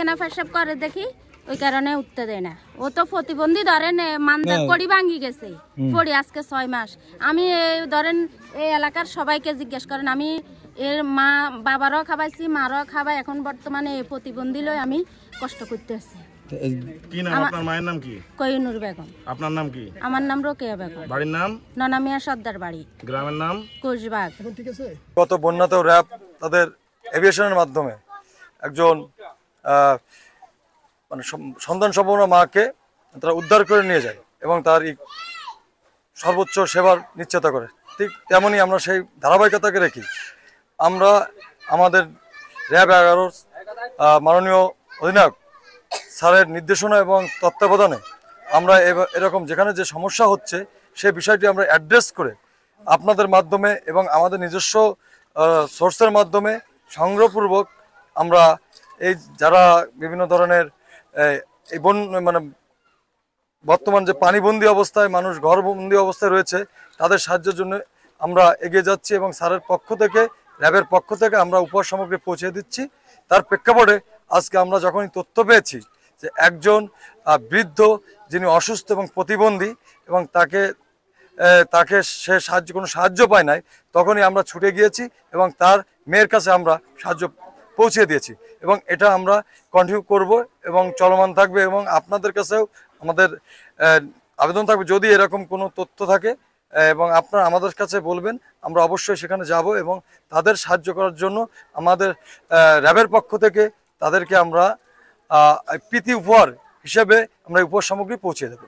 পায়খানা পেশাব করে দেখি, ওই কারণে উঠতে দেয় না। ও তো প্রতিবন্ধী ধরেন মানজার কড়ি ভাঙি গেছে পড়ি আজকে 6 মাস। আমি ধরেন এই এলাকার সবাইকে জিজ্ঞেস করেন, আমি এর মা বাবারও খাওয়াইছি, মারও খাওয়াই, এখন বর্তমানে এই প্রতিবন্ধী লই আমি কষ্ট করতে আছি। কি নাম আপনার মায়ের নাম কি? কইনুর বেগম। আপনার নাম কি? আমার নাম রোকেয়া বেগম। বাড়ির নাম? ননামিয়া সর্দার বাড়ি। গ্রামের নাম? কোষবাগ। গত বন্যাতেও র্যাব তাদের এভিয়েশনের মাধ্যমে একজন মানে সন্তান সম্পন্ন মাকে তারা উদ্ধার করে নিয়ে যায় এবং তার সর্বোচ্চ সেবার নিশ্চয়তা করে। ঠিক তেমনই আমরা সেই ধারাবাহিকতাকে রেখি আমরা আমাদের র্যাব 11 মাননীয় অধিনায়ক স্যারের নির্দেশনা এবং তত্ত্বাবধানে আমরা এরকম যেখানে যে সমস্যা হচ্ছে সেই বিষয়টি আমরা অ্যাড্রেস করে আপনাদের মাধ্যমে এবং আমাদের নিজস্ব সোর্সের মাধ্যমে সংগ্রহপূর্বক আমরা এই যারা বিভিন্ন ধরনের এই মানে বর্তমান যে পানিবন্দী অবস্থায় মানুষ ঘরবন্দি অবস্থায় রয়েছে তাদের সাহায্যের জন্য আমরা এগিয়ে যাচ্ছি এবং স্যারের পক্ষ থেকে র্যাবের পক্ষ থেকে আমরা উপহার সামগ্রী পৌঁছে দিচ্ছি। তার প্রেক্ষাপটে আজকে আমরা যখনই তথ্য পেয়েছি যে একজন বৃদ্ধ যিনি অসুস্থ এবং প্রতিবন্ধী এবং তাকে সে কোনো সাহায্য পায় নাই, তখনই আমরা ছুটে গিয়েছি এবং তার মেয়ের কাছে আমরা সাহায্য পৌঁছে দিয়েছি এবং এটা আমরা কন্টিনিউ করব এবং চলমান থাকবে এবং আপনাদের কাছেও আমাদের আবেদন থাকবে যদি এরকম কোনো তথ্য থাকে এবং আপনারা আমাদের কাছে বলবেন, আমরা অবশ্যই সেখানে যাব এবং তাদের সাহায্য করার জন্য আমাদের র্যাবের পক্ষ থেকে তাদেরকে আমরা প্রীতি উপহার হিসেবে আমরা উপহার সামগ্রী পৌঁছে দেব।